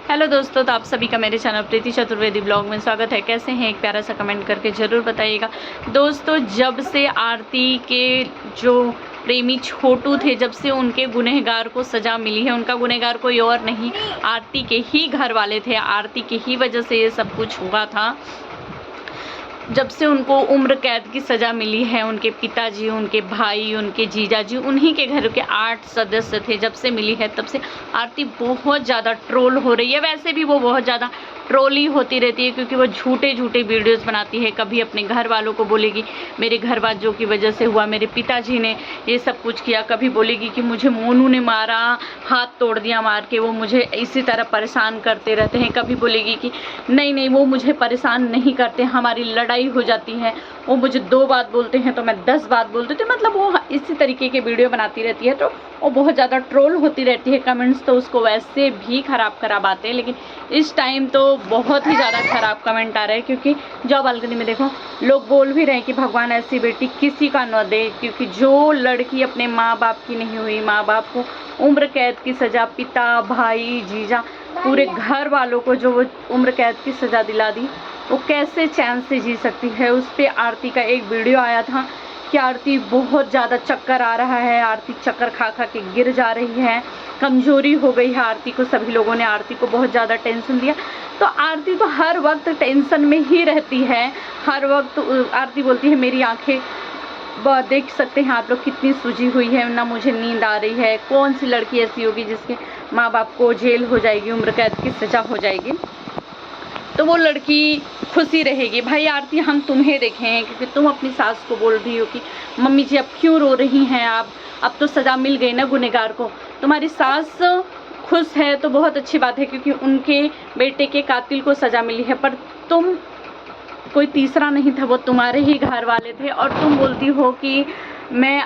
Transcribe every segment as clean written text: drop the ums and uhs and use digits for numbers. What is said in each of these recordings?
Hello दोस्तों, तो आप सभी का मेरे चैनल प्रीति चतुर्वेदी ब्लॉग में स्वागत है। कैसे हैं? एक प्यारा सा कमेंट करके ज़रूर बताइएगा। दोस्तों, जब से आरती के जो प्रेमी छोटू थे, जब से उनके गुनहगार को सज़ा मिली है, उनका गुनहगार कोई और नहीं, आरती के ही घर वाले थे। आरती की ही वजह से ये सब कुछ हुआ था। जब से उनको उम्र कैद की सज़ा मिली है, उनके पिताजी, उनके भाई, उनके जीजाजी, उन्हीं के घर के 8 सदस्य थे। जब से मिली है तब से आरती बहुत ज़्यादा ट्रोल हो रही है। वैसे भी वो बहुत ज़्यादा ट्रोल ही होती रहती है, क्योंकि वो झूठे वीडियोस बनाती है। कभी अपने घर वालों को बोलेगी मेरे घर वालों की वजह से हुआ, मेरे पिताजी ने ये सब कुछ किया। कभी बोलेगी कि मुझे मोनू ने मारा, हाथ तोड़ दिया मार के, वो मुझे इसी तरह परेशान करते रहते हैं। कभी बोलेगी कि नहीं वो मुझे परेशान नहीं करते, हमारी लड़ाई हो जाती है, वो मुझे 2 बात बोलते हैं तो मैं 10 बात बोलती हूँ। मतलब वो इसी तरीके के वीडियो बनाती रहती है, तो वो बहुत ज़्यादा ट्रोल होती रहती है। कमेंट्स तो उसको वैसे भी ख़राब आते हैं, लेकिन इस टाइम तो बहुत ही ज़्यादा ख़राब कमेंट आ रहे हैं। क्योंकि जो बालकनी में देखो, लोग बोल भी रहे हैं कि भगवान ऐसी बेटी किसी का न दे, क्योंकि जो लड़की अपने माँ बाप की नहीं हुई, माँ बाप को उम्र कैद की सज़ा, पिता, भाई, जीजा, पूरे घर वालों को जो वो उम्र कैद की सज़ा दिला दी, वो कैसे चैन से जी सकती है। उस पर आरती का एक वीडियो आया था कि आरती बहुत ज़्यादा चक्कर आ रहा है, आरती चक्कर खा के गिर जा रही है, कमज़ोरी हो गई है आरती को। सभी लोगों ने आरती को बहुत ज़्यादा टेंशन दिया। तो आरती तो हर वक्त टेंशन में ही रहती है। हर वक्त आरती बोलती है मेरी आंखें देख सकते हैं आप लोग कितनी सूजी हुई है, ना मुझे नींद आ रही है। कौन सी लड़की ऐसी होगी जिसके माँ बाप को जेल हो जाएगी, उम्र कैद की सज़ा हो जाएगी, तो वो लड़की खुशी रहेगी। भाई आरती, हम तुम्हें देखें, क्योंकि तुम अपनी सास को बोल रही हो कि मम्मी जी अब क्यों रो रही हैं आप, अब तो सज़ा मिल गई ना गुनहगार को। तुम्हारी सास खुश है तो बहुत अच्छी बात है, क्योंकि उनके बेटे के कातिल को सज़ा मिली है। पर तुम, कोई तीसरा नहीं था, वो तुम्हारे ही घर वाले थे। और तुम बोलती हो कि मैं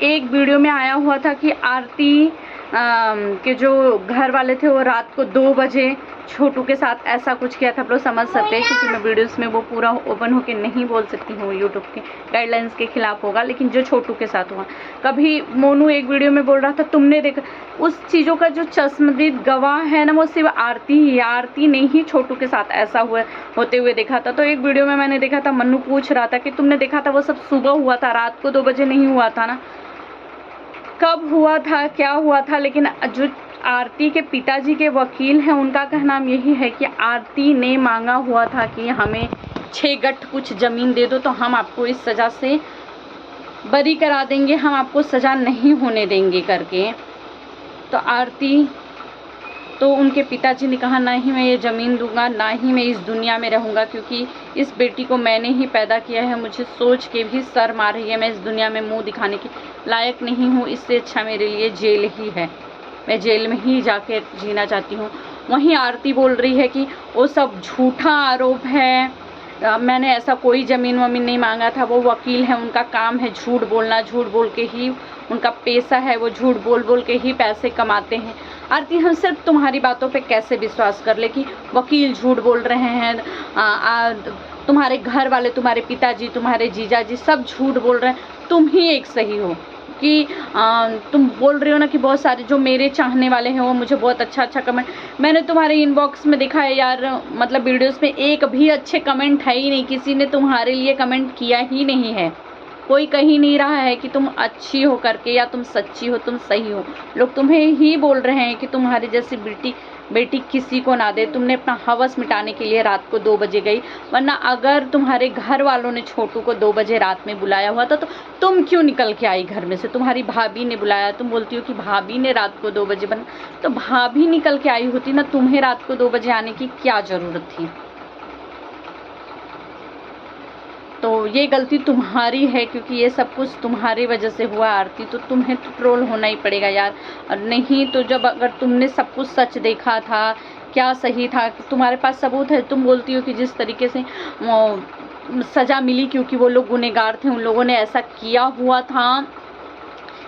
एक वीडियो में आया हुआ था कि आरती के जो घर वाले थे वो रात को 2 बजे छोटू के साथ ऐसा कुछ किया था। आप लोग समझ सकते हैं, क्योंकि मैं वीडियोस में वो पूरा ओपन होके नहीं बोल सकती हूँ, यूट्यूब के गाइडलाइंस के खिलाफ होगा। लेकिन जो छोटू के साथ हुआ, कभी मोनू एक वीडियो में बोल रहा था तुमने देखा, उस चीज़ों का जो चश्मदीद गवाह है ना, वो सिर्फ आरती ही। आरती ने ही छोटू के साथ ऐसा होते हुए देखा था। तो एक वीडियो में मैंने देखा था, मन्नू पूछ रहा था कि तुमने देखा था, वो सब सुबह हुआ था, रात को 2 बजे नहीं हुआ था ना, कब हुआ था, क्या हुआ था। लेकिन जो आरती के पिताजी के वकील हैं, उनका कहना यही है कि आरती ने मांगा हुआ था कि हमें 6 गठ कुछ ज़मीन दे दो, तो हम आपको इस सज़ा से बरी करा देंगे, हम आपको सज़ा नहीं होने देंगे करके। तो आरती, तो उनके पिताजी ने कहा ना ही मैं ये ज़मीन दूंगा, ना ही मैं इस दुनिया में रहूँगा, क्योंकि इस बेटी को मैंने ही पैदा किया है। मुझे सोच के भी शर्म आ रही है, मैं इस दुनिया में मुंह दिखाने के लायक नहीं हूँ। इससे अच्छा मेरे लिए जेल ही है, मैं जेल में ही जाके जीना चाहती हूँ। वहीं आरती बोल रही है कि वो सब झूठा आरोप है, मैंने ऐसा कोई ज़मीन वमीन नहीं मांगा था। वो वकील है, उनका काम है झूठ बोलना, झूठ बोल के ही उनका पैसा है, वो झूठ बोल के ही पैसे कमाते हैं। आरती, हम सिर्फ तुम्हारी बातों पे कैसे विश्वास कर ले कि वकील झूठ बोल रहे हैं, तुम्हारे घर वाले, तुम्हारे पिताजी, तुम्हारे जीजाजी सब झूठ बोल रहे हैं, तुम ही एक सही हो। कि तुम बोल रहे हो ना कि बहुत सारे जो मेरे चाहने वाले हैं वो मुझे बहुत अच्छा कमेंट, मैंने तुम्हारे इनबॉक्स में देखा है यार, मतलब वीडियोस में एक भी अच्छे कमेंट है ही नहीं, किसी ने तुम्हारे लिए कमेंट किया ही नहीं है। कोई कही नहीं रहा है कि तुम अच्छी हो करके, या तुम सच्ची हो, तुम सही हो। लोग तुम्हें ही बोल रहे हैं कि तुम्हारी जैसी बेटी किसी को ना दे। तुमने अपना हवस मिटाने के लिए रात को 2 बजे गई, वरना अगर तुम्हारे घर वालों ने छोटू को 2 बजे रात में बुलाया हुआ था तो तुम क्यों निकल के आई घर में से? तुम्हारी भाभी ने बुलाया, तुम बोलती हो कि भाभी ने रात को 2 बजे बना, तो भाभी निकल के आई होती ना, तुम्हें रात को 2 बजे आने की क्या ज़रूरत थी? तो ये गलती तुम्हारी है, क्योंकि ये सब कुछ तुम्हारी वजह से हुआ आरती। तो तुम्हें तो ट्रोल होना ही पड़ेगा यार। और नहीं तो जब अगर तुमने सब कुछ सच देखा था, क्या सही था, तुम्हारे पास सबूत है। तुम बोलती हो कि जिस तरीके से सज़ा मिली, क्योंकि वो लोग गुनहगार थे, उन लोगों ने ऐसा किया हुआ था,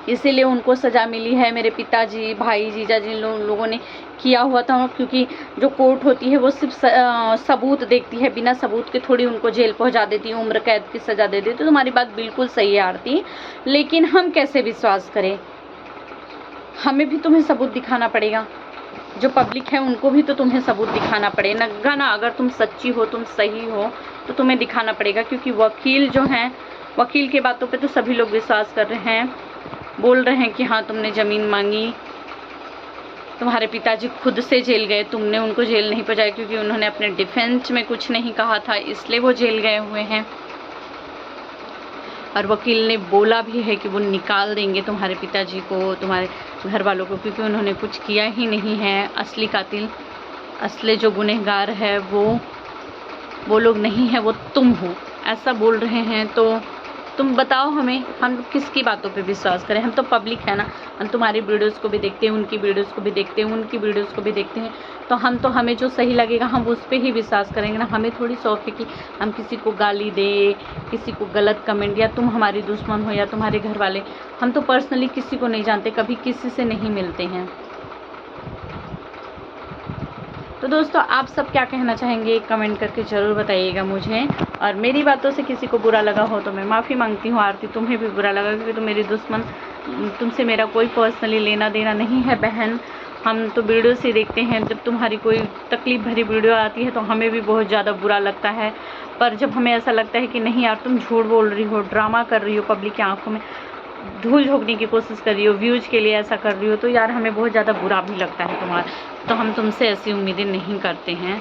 इसीलिए उनको सज़ा मिली है। मेरे पिताजी, भाई, जीजा जिन लोगों ने किया हुआ था, क्योंकि जो कोर्ट होती है वो सिर्फ सबूत देखती है, बिना सबूत के थोड़ी उनको जेल पहुंचा देती है, उम्र कैद की सज़ा दे देती है। तो तुम्हारी बात बिल्कुल सही है आरती, लेकिन हम कैसे विश्वास करें? हमें भी तुम्हें सबूत दिखाना पड़ेगा। जो पब्लिक है उनको भी तो तुम्हें सबूत दिखाना पड़ेगा ना। अगर तुम सच्ची हो, तुम सही हो, तो तुम्हें दिखाना पड़ेगा, क्योंकि वकील जो हैं, वकील की बातों पे तो सभी लोग विश्वास कर रहे हैं, बोल रहे हैं कि हाँ तुमने ज़मीन मांगी। तुम्हारे पिताजी खुद से जेल गए, तुमने उनको जेल नहीं पहुंचाया, क्योंकि उन्होंने अपने डिफेंस में कुछ नहीं कहा था, इसलिए वो जेल गए हुए हैं। और वकील ने बोला भी है कि वो निकाल देंगे तुम्हारे पिताजी को, तुम्हारे घर वालों को, क्योंकि उन्होंने कुछ किया ही नहीं है। असली कातिल, असली जो गुनहगार है वो लोग नहीं है, वो तुम हो, ऐसा बोल रहे हैं। तो तुम बताओ हमें, हम किसकी बातों पे विश्वास करें? हम तो पब्लिक है ना, हम तुम्हारी वीडियोस को भी देखते हैं, उनकी वीडियोस को भी देखते हैं, उनकी वीडियोस को भी देखते हैं। तो हमें जो सही लगेगा हम उस पर ही विश्वास करेंगे ना। हमें थोड़ी शौक है कि हम किसी को गाली दे, किसी को गलत कमेंट, या तुम हमारी दुश्मन हो या तुम्हारे घर वाले। हम तो पर्सनली किसी को नहीं जानते, कभी किसी से नहीं मिलते हैं। तो दोस्तों आप सब क्या कहना चाहेंगे, कमेंट करके ज़रूर बताइएगा मुझे। और मेरी बातों से किसी को बुरा लगा हो तो मैं माफ़ी मांगती हूँ। आरती तुम्हें भी बुरा लगा, क्योंकि तुम मेरी दुश्मन, तुमसे मेरा कोई पर्सनली लेना देना नहीं है बहन। हम तो वीडियो से देखते हैं, जब तुम्हारी कोई तकलीफ़ भरी वीडियो आती है तो हमें भी बहुत ज़्यादा बुरा लगता है। पर जब हमें ऐसा लगता है कि नहीं यार तुम झूठ बोल रही हो, ड्रामा कर रही हो, पब्लिक की आंखों में धूल झोंकने की कोशिश कर रही हो, व्यूज़ के लिए ऐसा कर रही हो, तो यार हमें बहुत ज़्यादा बुरा भी लगता है तुम्हारा। तो हम तुमसे ऐसी उम्मीदें नहीं करते हैं।